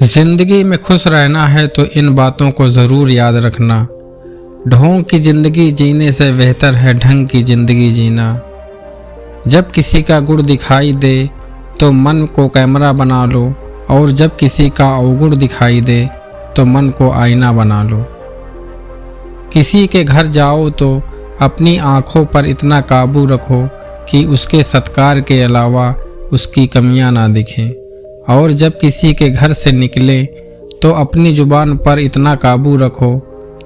जिंदगी में खुश रहना है तो इन बातों को ज़रूर याद रखना। ढोंग की ज़िंदगी जीने से बेहतर है ढंग की ज़िंदगी जीना। जब किसी का गुण दिखाई दे तो मन को कैमरा बना लो, और जब किसी का अवगुण दिखाई दे तो मन को आईना बना लो। किसी के घर जाओ तो अपनी आँखों पर इतना काबू रखो कि उसके सत्कार के अलावा उसकी कमियां ना दिखें, और जब किसी के घर से निकले तो अपनी ज़ुबान पर इतना काबू रखो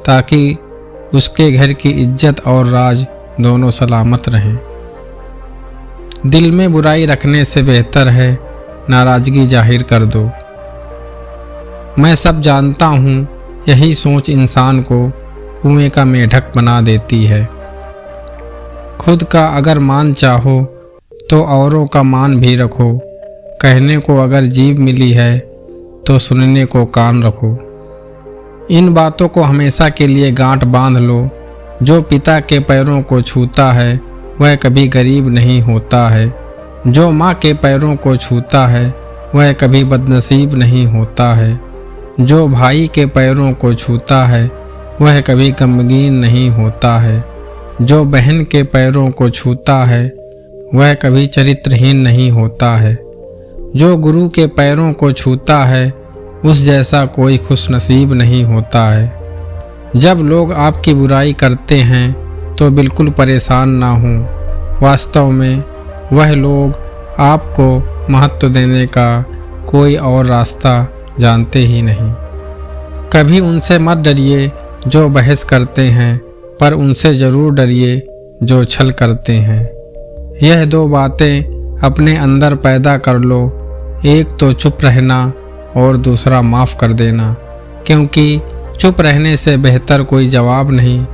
ताकि उसके घर की इज्जत और राज दोनों सलामत रहें। दिल में बुराई रखने से बेहतर है नाराज़गी जाहिर कर दो। मैं सब जानता हूँ, यही सोच इंसान को कुएं का मेढक बना देती है। खुद का अगर मान चाहो तो औरों का मान भी रखो। कहने को अगर जीभ मिली है तो सुनने को कान रखो। इन बातों को हमेशा के लिए गांठ बांध लो। जो पिता के पैरों को छूता है वह कभी गरीब नहीं होता है। जो माँ के पैरों को छूता है वह कभी बदनसीब नहीं होता है। जो भाई के पैरों को छूता है वह कभी गमगीन नहीं होता है। जो बहन के पैरों को छूता है वह कभी चरित्रहीन नहीं होता है। जो गुरु के पैरों को छूता है उस जैसा कोई खुशनसीब नहीं होता है। जब लोग आपकी बुराई करते हैं तो बिल्कुल परेशान ना हो। वास्तव में वह लोग आपको महत्व देने का कोई और रास्ता जानते ही नहीं। कभी उनसे मत डरिए जो बहस करते हैं, पर उनसे ज़रूर डरिए जो छल करते हैं। यह दो बातें अपने अंदर पैदा कर लो, एक तो चुप रहना और दूसरा माफ़ कर देना, क्योंकि चुप रहने से बेहतर कोई जवाब नहीं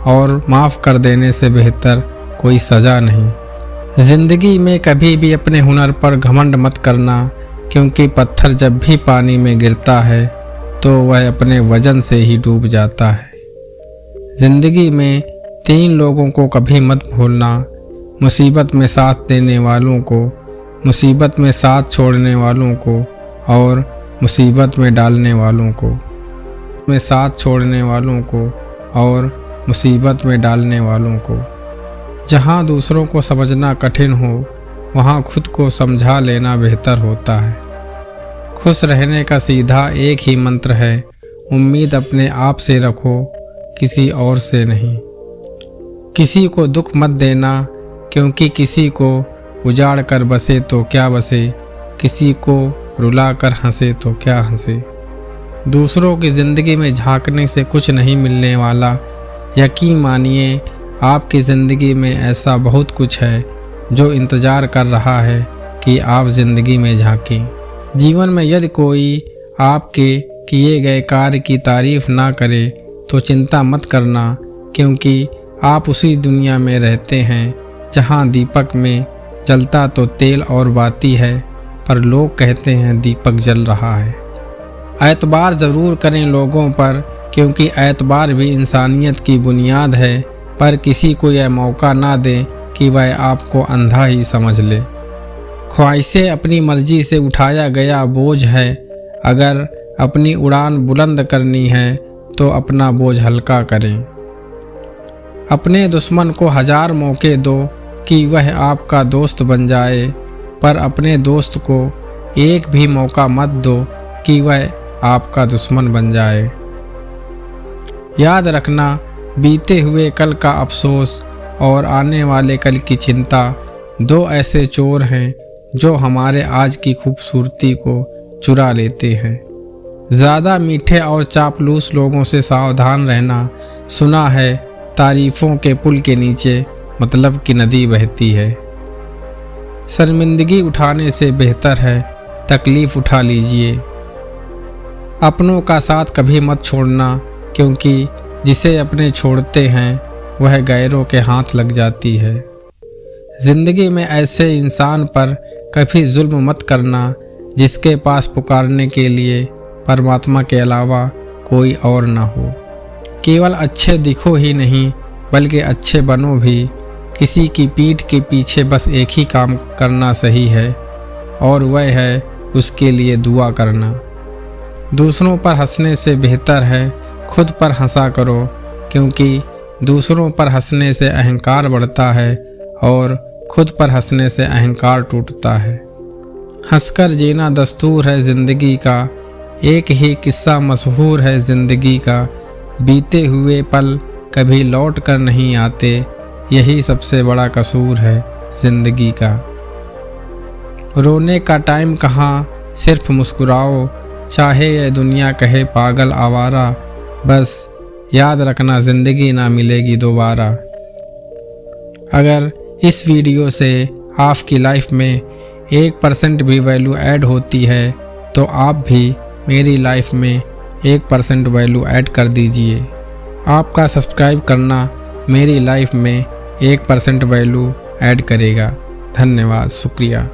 और माफ़ कर देने से बेहतर कोई सज़ा नहीं। ज़िंदगी में कभी भी अपने हुनर पर घमंड मत करना, क्योंकि पत्थर जब भी पानी में गिरता है तो वह अपने वजन से ही डूब जाता है। ज़िंदगी में 3 लोगों को कभी मत भूलना, मुसीबत में साथ देने वालों को, मुसीबत में साथ छोड़ने वालों को और मुसीबत में डालने वालों को। में साथ छोड़ने वालों को और मुसीबत में डालने वालों को। जहाँ दूसरों को समझना कठिन हो वहाँ खुद को समझा लेना बेहतर होता है। खुश रहने का सीधा एक ही मंत्र है, उम्मीद अपने आप से रखो, किसी और से नहीं। किसी को दुख मत देना, क्योंकि किसी को उजाड़ कर बसे तो क्या बसे, किसी को रुला कर हंसे तो क्या हंसे। दूसरों की ज़िंदगी में झांकने से कुछ नहीं मिलने वाला। यकीन मानिए आपकी ज़िंदगी में ऐसा बहुत कुछ है जो इंतज़ार कर रहा है कि आप ज़िंदगी में झांकें। जीवन में यदि कोई आपके किए गए कार्य की तारीफ़ ना करे तो चिंता मत करना, क्योंकि आप उसी दुनिया में रहते हैं जहां दीपक में जलता तो तेल और बाती है, पर लोग कहते हैं दीपक जल रहा है। एतबार ज़रूर करें लोगों पर, क्योंकि एतबार भी इंसानियत की बुनियाद है, पर किसी को यह मौका ना दें कि वह आपको अंधा ही समझ ले। ख्वाहिशें अपनी मर्जी से उठाया गया बोझ है। अगर अपनी उड़ान बुलंद करनी है तो अपना बोझ हल्का करें। अपने दुश्मन को 1000 मौके दो कि वह आपका दोस्त बन जाए, पर अपने दोस्त को एक भी मौका मत दो कि वह आपका दुश्मन बन जाए। याद रखना, बीते हुए कल का अफसोस और आने वाले कल की चिंता 2 ऐसे चोर हैं जो हमारे आज की खूबसूरती को चुरा लेते हैं। ज़्यादा मीठे और चापलूस लोगों से सावधान रहना। सुना है तारीफ़ों के पुल के नीचे मतलब की नदी बहती है। शर्मिंदगी उठाने से बेहतर है तकलीफ़ उठा लीजिए। अपनों का साथ कभी मत छोड़ना, क्योंकि जिसे अपने छोड़ते हैं वह गैरों के हाथ लग जाती है। ज़िंदगी में ऐसे इंसान पर कभी जुल्म मत करना जिसके पास पुकारने के लिए परमात्मा के अलावा कोई और ना हो। केवल अच्छे दिखो ही नहीं बल्कि अच्छे बनो भी। किसी की पीठ के पीछे बस एक ही काम करना सही है, और वह है उसके लिए दुआ करना। दूसरों पर हंसने से बेहतर है खुद पर हंसा करो, क्योंकि दूसरों पर हंसने से अहंकार बढ़ता है और खुद पर हंसने से अहंकार टूटता है। हंसकर जीना दस्तूर है ज़िंदगी का, एक ही किस्सा मशहूर है ज़िंदगी का। बीते हुए पल कभी लौट कर नहीं आते, यही सबसे बड़ा कसूर है ज़िंदगी का। रोने का टाइम कहाँ, सिर्फ मुस्कुराओ, चाहे यह दुनिया कहे पागल आवारा। बस याद रखना ज़िंदगी ना मिलेगी दोबारा। अगर इस वीडियो से आपकी लाइफ में 1% भी वैल्यू ऐड होती है तो आप भी मेरी लाइफ में 1% वैल्यू ऐड कर दीजिए। आपका सब्सक्राइब करना मेरी लाइफ में 1% वैल्यू ऐड करेगा। धन्यवाद, शुक्रिया।